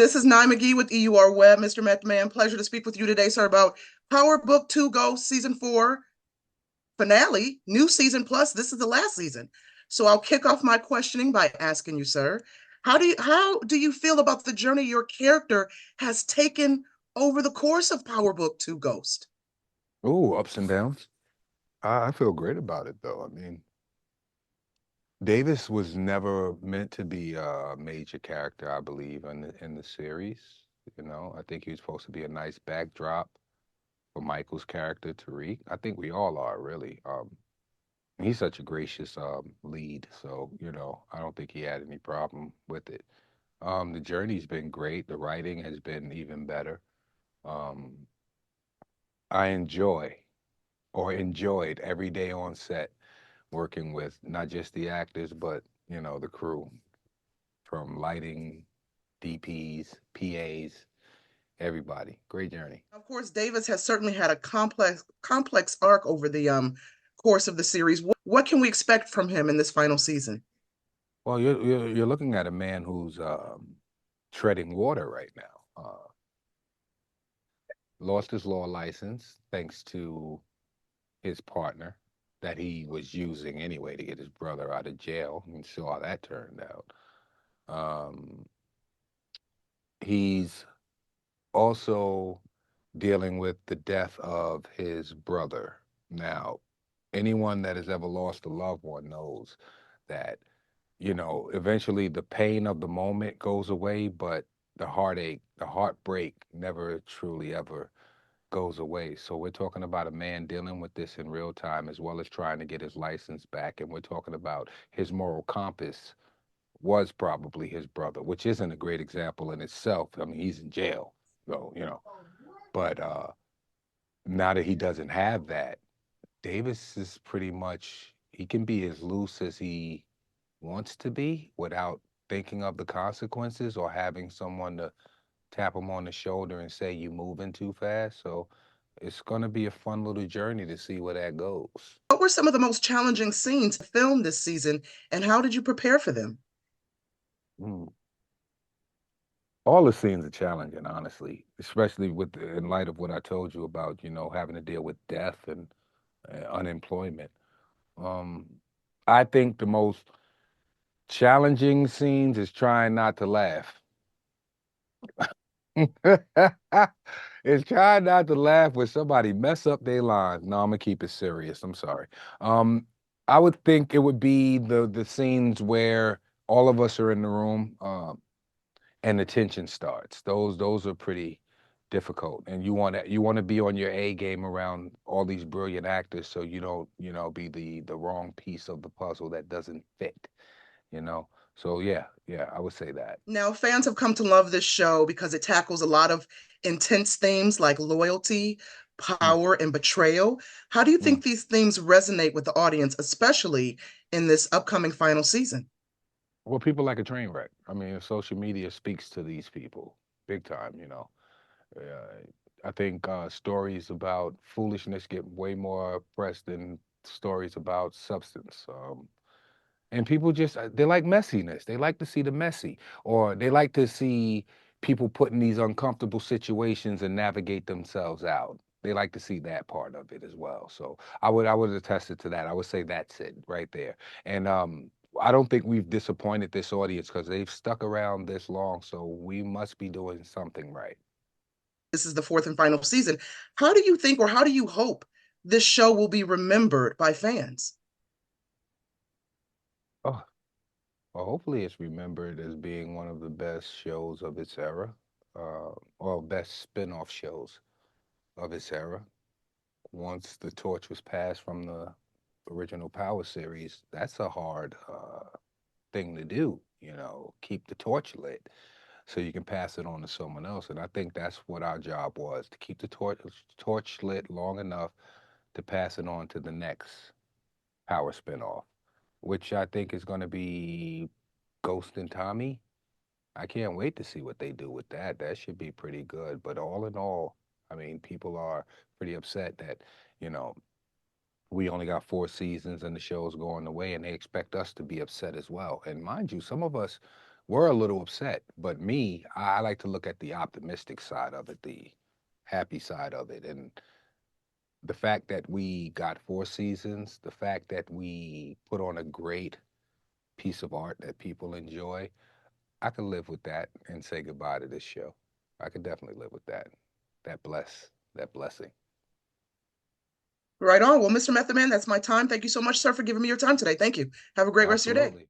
This is Nye McGee with EUR Web, Mr. McMahon. Pleasure to speak with you today, sir, about Power Book 2 Ghost Season 4 finale, new season plus. This is the last season. So I'll kick off my questioning by asking you, sir, how do you feel about the journey your character has taken over the course of Power Book 2 Ghost? Oh, ups and downs. I feel great about it though. I mean, Davis was never meant to be a major character, I believe, in the series. I think he was supposed to be a nice backdrop for Michael's character, Tariq. I think we all are really. He's such a gracious lead, so I don't think he had any problem with it. The journey's been great. The writing has been even better. Um, I enjoyed every day on set working with not just the actors, but the crew from lighting, DPs, PAs, everybody. Great journey. Of course, Davis has certainly had a complex arc over the course of the series. What can we expect from him in this final season? Well, you're looking at a man who's treading water right now. Lost his law license thanks to his partner that he was using anyway to get his brother out of jail, and saw how that turned out. Um, he's also dealing with the death of his brother. Now, anyone that has ever lost a loved one knows that, eventually the pain of the moment goes away, but the heartache, the heartbreak never truly ever goes away. So we're talking about a man dealing with this in real time as well as trying to get his license back. And we're talking about his moral compass was probably his brother, which isn't a great example in itself. I mean, he's in jail. So, but now that he doesn't have that, Davis is pretty much, he can be as loose as he wants to be without thinking of the consequences or having someone to tap him on the shoulder and say, you moving too fast. So it's going to be a fun little journey to see where that goes. What were some of the most challenging scenes filmed this season, and how did you prepare for them? Mm. All the scenes are challenging, honestly, especially in light of what I told you about, having to deal with death and unemployment. Um, I think the most challenging scenes is trying not to laugh. It's trying not to laugh when somebody mess up their lines. No, I'm gonna keep it serious. I'm sorry. Um, I would think it would be the scenes where all of us are in the room, and the tension starts. Those are pretty difficult, and you want to be on your A game around all these brilliant actors, so you don't be the wrong piece of the puzzle that doesn't fit. You know. So yeah, I would say that. Now, fans have come to love this show because it tackles a lot of intense themes like loyalty, Mm, power, and betrayal. How do you mm. think these themes resonate with the audience, especially in this upcoming final season? Well, people like a train wreck. I mean, social media speaks to these people big time. I think stories about foolishness get way more press than stories about substance. And people just they like messiness. They like to see the messy, or they like to see people put in these uncomfortable situations and navigate themselves out. They like to see that part of it as well. So I would attest it to that. I would say that's it right there. And I don't think we've disappointed this audience because they've stuck around this long. So we must be doing something right. This is the fourth and final season. How do you think, or how do you hope this show will be remembered by fans? Oh, well, hopefully it's remembered as being one of the best shows of its era, or best spin-off shows of its era. Once the torch was passed from the original Power series, that's a hard thing to do, keep the torch lit so you can pass it on to someone else. And I think that's what our job was, to keep the torch lit long enough to pass it on to the next Power spinoff, which I think is going to be Ghost and Tommy. I can't wait to see what they do with that. That should be pretty good. But all in all, I mean, people are pretty upset that, you know, we only got 4 seasons and the show's going away, and they expect us to be upset as well. And mind you, some of us, were a little upset. But me, I like to look at the optimistic side of it, the happy side of it. And the fact that we got 4 seasons, the fact that we put on a great piece of art that people enjoy, I could live with that and say goodbye to this show. I could definitely live with that. That blessing. Right on. Well, Mr. Method Man, that's my time. Thank you so much, sir, for giving me your time today. Thank you. Have a great rest of your day. Absolutely.